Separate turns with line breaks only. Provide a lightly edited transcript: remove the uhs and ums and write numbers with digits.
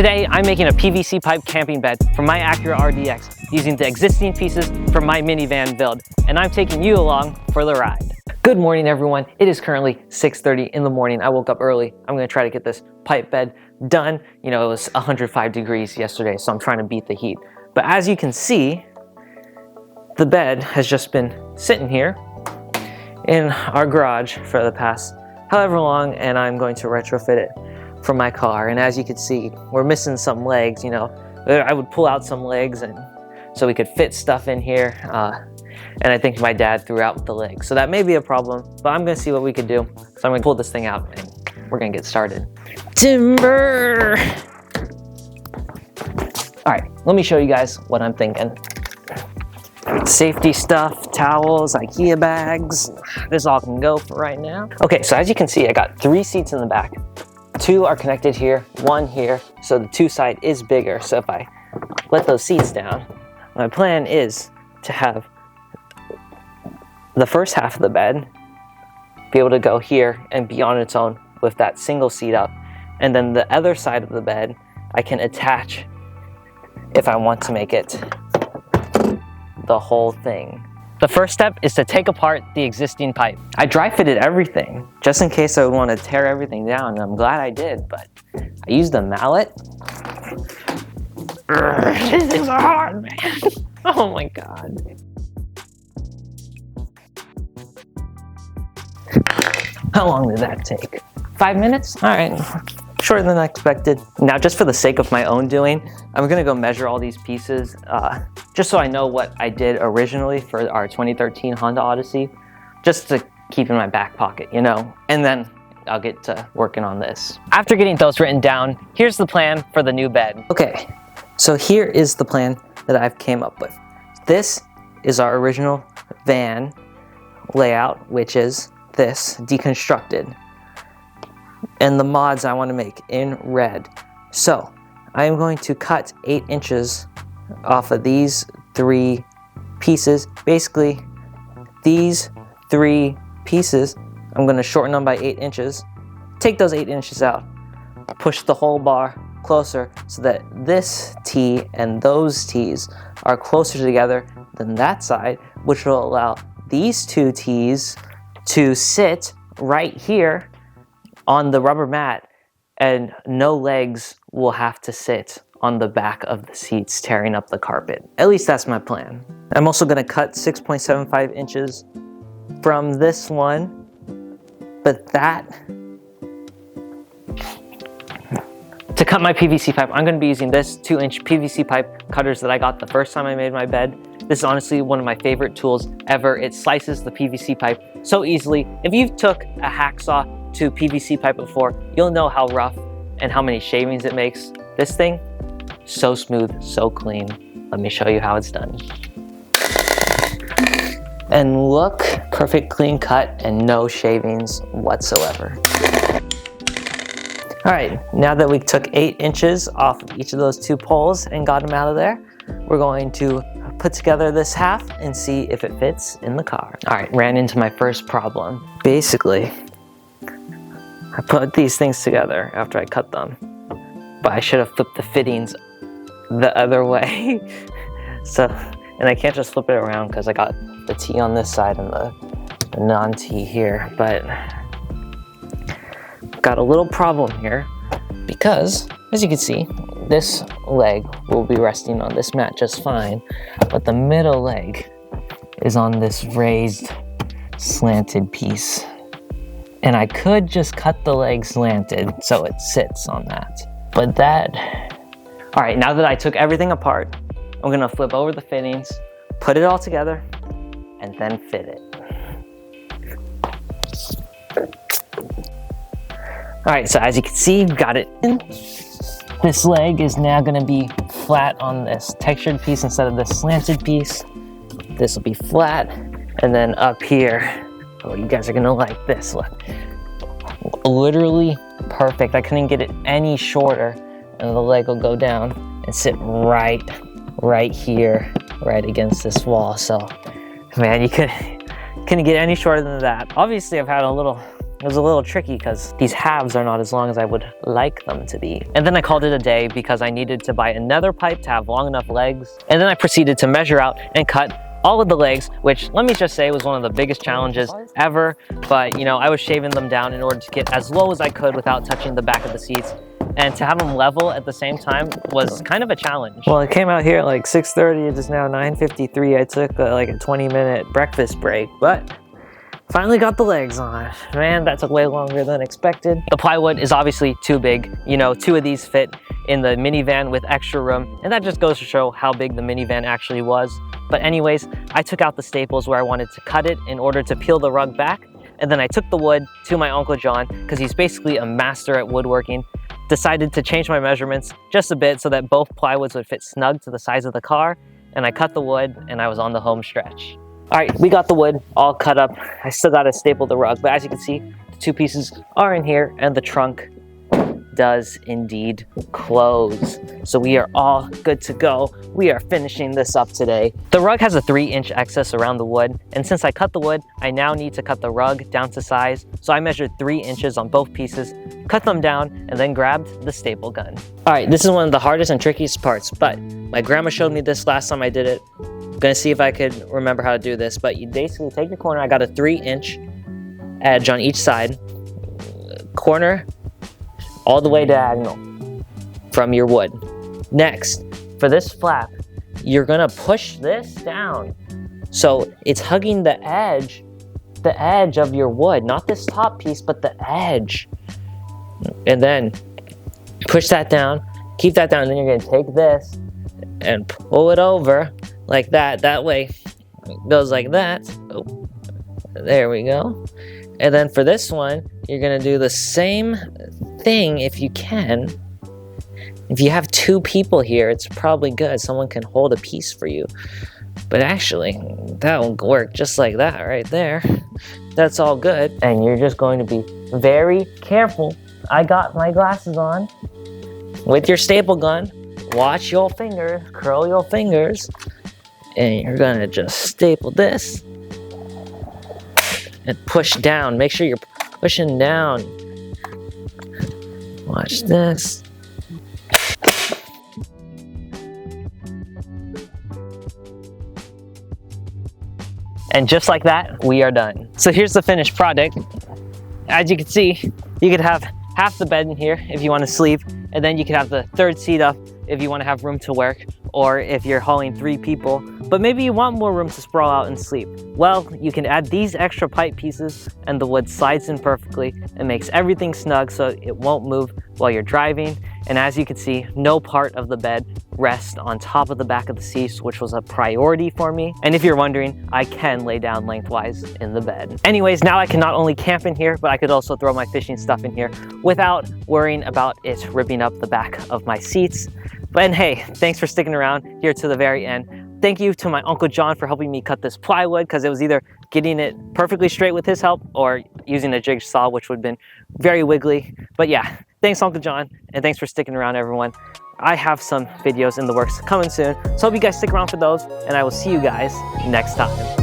Today, I'm making a PVC pipe camping bed for my Acura RDX using the existing pieces from my minivan build, and I'm taking you along for the ride. Good morning, everyone. It is currently 6:30 in the morning. I woke up early. I'm gonna try to get this pipe bed done. You know, it was 105 degrees yesterday, so I'm trying to beat the heat. But as you can see, the bed has just been sitting here in our garage for the past however long, and I'm going to retrofit it for my car. And as you can see, we're missing some legs. You know, I would pull out some legs and so we could fit stuff in here. And I think my dad threw out the legs, so that may be a problem, but I'm gonna see what we could do. So I'm gonna pull this thing out and we're gonna get started. Timber! All right, let me show you guys what I'm thinking. Safety stuff, towels, IKEA bags. This all can go for right now. Okay, so as you can see, I got 3 seats in the back. 2 are connected here, 1 here, so the 2 side is bigger. So if I let those seats down, my plan is to have the first half of the bed be able to go here and be on its own with that single seat up. And then the other side of the bed, I can attach if I want to make it the whole thing. The first step is to take apart the existing pipe. I dry fitted everything just in case I would want to tear everything down, and I'm glad I did, but I used a mallet. These things are hard, man. Oh my God. How long did that take? 5 minutes? All right, shorter than I expected. Now, just for the sake of my own doing, I'm gonna go measure all these pieces just so I know what I did originally for our 2013 Honda Odyssey, just to keep in my back pocket, you know, and then I'll get to working on this. After getting those written down, here's the plan for the new bed. Okay, so here is the plan that I've came up with. This is our original van layout, which is this deconstructed, and the mods I want to make in red. So I am going to cut 8 inches off of these 3 pieces. Basically, these 3 pieces, I'm going to shorten them by 8 inches, take those 8 inches out, push the whole bar closer so that this T and those T's are closer together than that side, which will allow these 2 T's to sit right here on the rubber mat, and no legs will have to sit on the back of the seats tearing up the carpet. At least that's my plan. I'm also gonna cut 6.75 inches from this one, but to cut my PVC pipe, I'm gonna be using this 2-inch PVC pipe cutters that I got the first time I made my bed. This is honestly one of my favorite tools ever. It slices the PVC pipe so easily. If you've took a hacksaw to PVC pipe before, you'll know how rough and how many shavings it makes. This thing, so smooth, so clean. Let me show you how it's done. And look, perfect clean cut and no shavings whatsoever. All right, now that we took 8 inches off of each of those 2 poles and got them out of there, we're going to put together this half and see if it fits in the car. All right, ran into my first problem. Basically, I put these things together after I cut them, but I should have flipped the fittings the other way. And I can't just flip it around because I got the T on this side and the non-T here, but got a little problem here because, as you can see, this leg will be resting on this mat just fine, but the middle leg is on this raised, slanted piece. And I could just cut the leg slanted so it sits on that. But all right, now that I took everything apart, I'm gonna flip over the fittings, put it all together, and then fit it. All right, so as you can see, got it in. This leg is now gonna be flat on this textured piece instead of this slanted piece. This will be flat, and then up here, oh, you guys are gonna like this. Look, literally perfect. I couldn't get it any shorter, and the leg will go down and sit right here, right against this wall. So, man, you couldn't get any shorter than that. Obviously, I've had a little it was a little tricky because these halves are not as long as I would like them to be. And then I called it a day because I needed to buy another pipe to have long enough legs. And then I proceeded to measure out and cut all of the legs, which let me just say was one of the biggest challenges ever. But you know, I was shaving them down in order to get as low as I could without touching the back of the seats. And to have them level at the same time was kind of a challenge. Well, it came out here at like 6:30, it is now 9:53. I took like a 20-minute breakfast break, but finally got the legs on. Man, that took way longer than expected. The plywood is obviously too big. You know, 2 of these fit in the minivan with extra room, and that just goes to show how big the minivan actually was. But anyways, I took out the staples where I wanted to cut it in order to peel the rug back, and then I took the wood to my Uncle John, because he's basically a master at woodworking. Decided to change my measurements just a bit so that both plywoods would fit snug to the size of the car, and I cut the wood and I was on the home stretch. All right, we got the wood all cut up. I still got to staple the rug, but as you can see, the 2 pieces are in here and the trunk does indeed close. So we are all good to go. We are finishing this up today. The rug has a 3-inch excess around the wood, and since I cut the wood, I now need to cut the rug down to size. So I measured 3 inches on both pieces, cut them down, and then grabbed the staple gun. All right, this is one of the hardest and trickiest parts, but my grandma showed me this last time I did it. I'm gonna see if I could remember how to do this, but you basically take your corner. I got a 3-inch edge on each side, corner all the way diagonal from your wood. Next, for this flap, you're gonna push this down so it's hugging the edge of your wood, not this top piece, but the edge. And then push that down, keep that down, and then you're gonna take this and pull it over like that. That way it goes like that. Oh, there we go. And then for this one, you're gonna do the same thing if you can. If you have 2 people here, it's probably good. Someone can hold a piece for you. But actually, that will work just like that right there. That's all good. And you're just going to be very careful. I got my glasses on. With your staple gun, watch your fingers, curl your fingers, and you're gonna just staple this and push down. Make sure you're pushing down. Watch this. And just like that, we are done. So here's the finished product. As you can see, you could have half the bed in here if you want to sleep, and then you could have the 3rd seat up if you want to have room to work, or if you're hauling 3 people, but maybe you want more room to sprawl out and sleep. Well, you can add these extra pipe pieces and the wood slides in perfectly and makes everything snug so it won't move while you're driving. And as you can see, no part of the bed rests on top of the back of the seats, which was a priority for me. And if you're wondering, I can lay down lengthwise in the bed. Anyways, now I can not only camp in here, but I could also throw my fishing stuff in here without worrying about it ripping up the back of my seats. And hey, thanks for sticking around here to the very end. Thank you to my Uncle John for helping me cut this plywood, because it was either getting it perfectly straight with his help or using a jigsaw, which would have been very wiggly. But yeah, thanks Uncle John, and thanks for sticking around, everyone. I have some videos in the works coming soon, so hope you guys stick around for those, and I will see you guys next time.